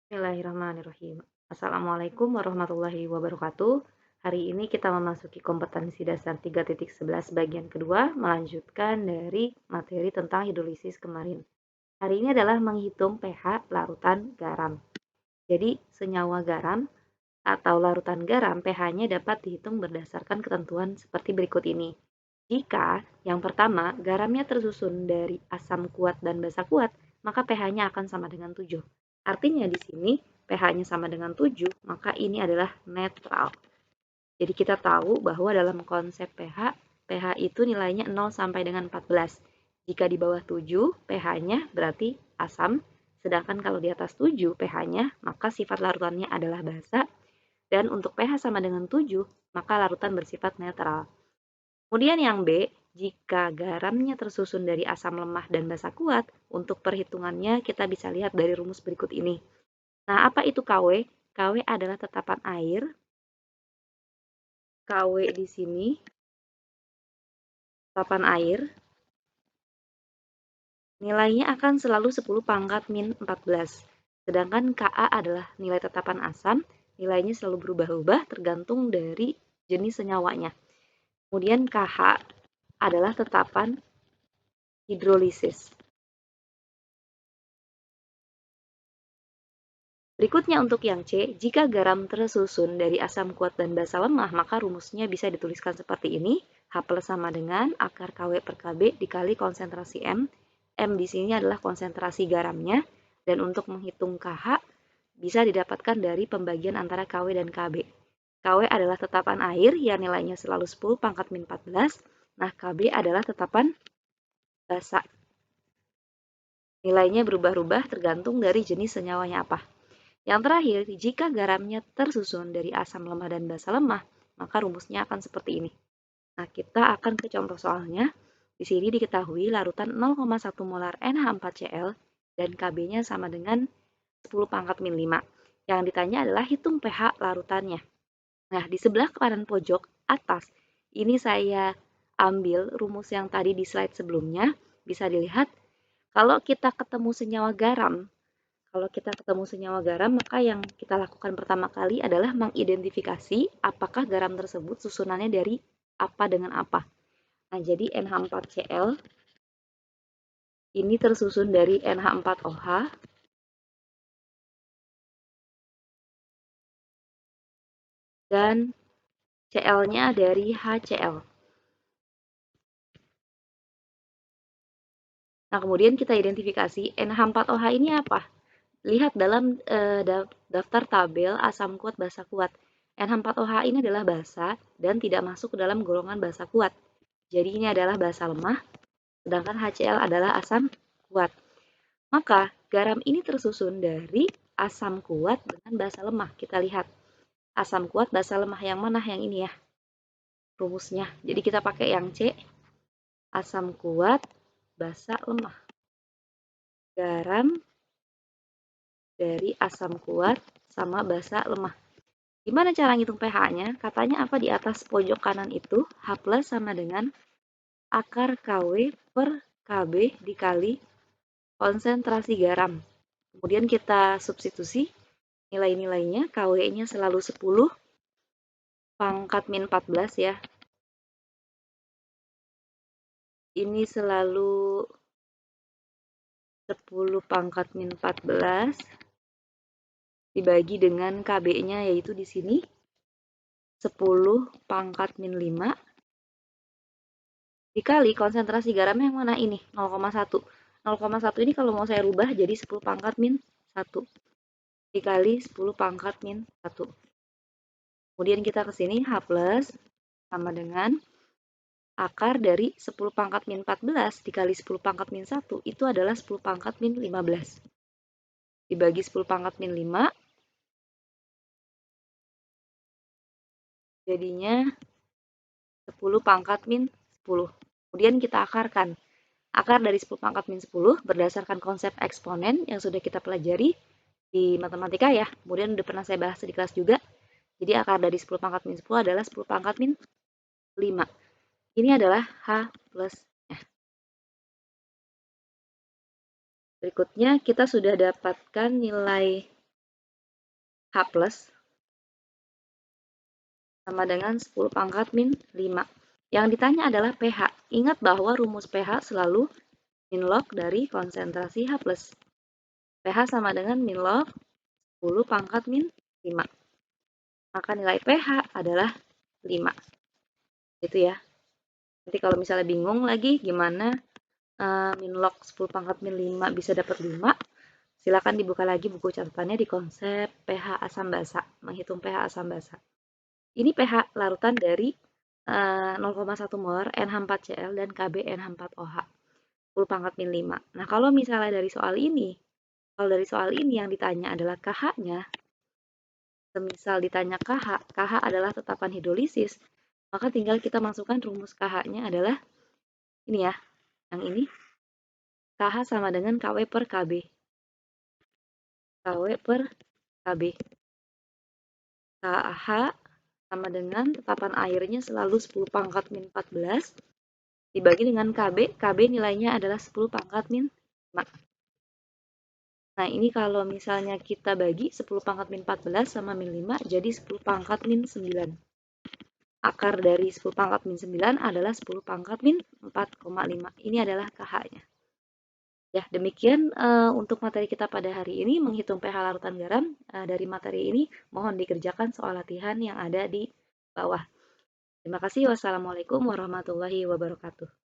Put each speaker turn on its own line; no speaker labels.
Bismillahirrahmanirrahim. Assalamualaikum warahmatullahi wabarakatuh. Hari ini kita memasuki kompetensi dasar 3.11 bagian kedua, melanjutkan dari materi tentang hidrolisis kemarin. Hari ini adalah menghitung pH larutan garam. Jadi, senyawa garam atau larutan garam pH-nya dapat dihitung berdasarkan ketentuan seperti berikut ini. Jika yang pertama, garamnya tersusun dari asam kuat dan basa kuat, maka pH-nya akan sama dengan 7. Artinya di sini pH-nya sama dengan 7, maka ini adalah netral. Jadi kita tahu bahwa dalam konsep pH, pH itu nilainya 0 sampai dengan 14. Jika di bawah 7, pH-nya berarti asam, sedangkan kalau di atas 7 pH-nya, maka sifat larutannya adalah basa, dan untuk pH sama dengan 7, maka larutan bersifat netral. Kemudian yang B, jika garamnya tersusun dari asam lemah dan basa kuat, untuk perhitungannya kita bisa lihat dari rumus berikut ini. Nah, apa itu KW? KW adalah tetapan air. KW di sini, tetapan air, nilainya akan selalu 10 pangkat min 14. Sedangkan Ka adalah nilai tetapan asam, nilainya selalu berubah-ubah tergantung dari jenis senyawanya. Kemudian Kh adalah tetapan hidrolisis. Berikutnya untuk yang C, jika garam tersusun dari asam kuat dan basa lemah, maka rumusnya bisa dituliskan seperti ini. H plus sama dengan akar KW per KB dikali konsentrasi M. M di sini adalah konsentrasi garamnya, dan untuk menghitung KH bisa didapatkan dari pembagian antara KW dan KB. KW adalah tetapan air yang nilainya selalu 10 pangkat min 14. Nah, KB adalah tetapan basa. Nilainya berubah-ubah tergantung dari jenis senyawanya apa. Yang terakhir, jika garamnya tersusun dari asam lemah dan basa lemah, maka rumusnya akan seperti ini. Nah, kita akan ke contoh soalnya. Di sini diketahui larutan 0,1 molar NH4Cl dan Kb-nya sama dengan 10 pangkat min 5. Yang ditanya adalah hitung pH larutannya. Nah, di sebelah kanan pojok atas, ini saya ambil rumus yang tadi di slide sebelumnya. Bisa dilihat, kalau kita ketemu senyawa garam, maka yang kita lakukan pertama kali adalah mengidentifikasi apakah garam tersebut susunannya dari apa dengan apa. Nah, jadi NH4Cl ini tersusun dari NH4OH dan Cl-nya dari HCl. Nah, kemudian kita identifikasi NH4OH ini apa? Lihat dalam daftar tabel asam kuat basa kuat. NH4OH ini adalah basa dan tidak masuk ke dalam golongan basa kuat. Jadi ini adalah basa lemah, sedangkan HCl adalah asam kuat. Maka garam ini tersusun dari asam kuat dengan basa lemah. Kita lihat asam kuat basa lemah yang mana, yang ini ya rumusnya. Jadi kita pakai yang C, asam kuat basa lemah. Garam dari asam kuat sama basa lemah. Gimana cara ngitung pH-nya? Katanya apa di atas pojok kanan itu? H plus sama dengan akar KW per KB dikali konsentrasi garam. Kemudian kita substitusi nilai-nilainya. KW-nya selalu 10 pangkat min 14 ya. Ini selalu 10 pangkat min 14 dibagi dengan KB-nya, yaitu di sini 10 pangkat min 5 dikali konsentrasi garam yang mana ini? 0,1. 0,1 ini kalau mau saya rubah jadi 10 pangkat min 1 dikali 10 pangkat min 1. Kemudian kita ke sini H plus sama dengan akar dari 10 pangkat min 14 dikali 10 pangkat min 1 itu adalah 10 pangkat min 15. Dibagi 10 pangkat min 5 jadinya 10 pangkat min 10. Kemudian kita akarkan. Akar dari 10 pangkat min 10 berdasarkan konsep eksponen yang sudah kita pelajari di matematika ya. Kemudian udah pernah saya bahas di kelas juga. Jadi akar dari 10 pangkat min 10 adalah 10 pangkat min 5. Ini adalah H plus-nya. Berikutnya kita sudah dapatkan nilai plus sama dengan 10 pangkat min 5. Yang ditanya adalah pH. Ingat bahwa rumus pH selalu min log dari konsentrasi H+. pH sama dengan min log 10 pangkat min 5. Maka nilai pH adalah 5. Gitu ya. Nanti kalau misalnya bingung lagi gimana min log 10 pangkat min 5 bisa dapat 5, silakan dibuka lagi buku catatannya di konsep pH asam basa, menghitung pH asam basa. Ini pH larutan dari 0,1 molar NH4Cl dan Kb NH4OH 10 pangkat min 5. Nah, kalau misalnya dari soal ini, yang ditanya adalah KH-nya, semisal ditanya KH adalah tetapan hidrolisis, maka tinggal kita masukkan rumus KH-nya adalah ini ya, yang ini. KH sama dengan KW per KB. KW per KB. KH sama dengan tetapan airnya selalu 10 pangkat min 14 dibagi dengan KB. KB nilainya adalah 10 pangkat min 5. Nah, ini kalau misalnya kita bagi 10 pangkat min 14 sama min 5 jadi 10 pangkat min 9. Akar dari 10 pangkat min 9 adalah 10 pangkat min 4,5. Ini adalah KH-nya. Ya, demikian untuk materi kita pada hari ini, menghitung pH larutan garam. Dari materi ini, mohon dikerjakan soal latihan yang ada di bawah. Terima kasih. Wassalamualaikum warahmatullahi wabarakatuh.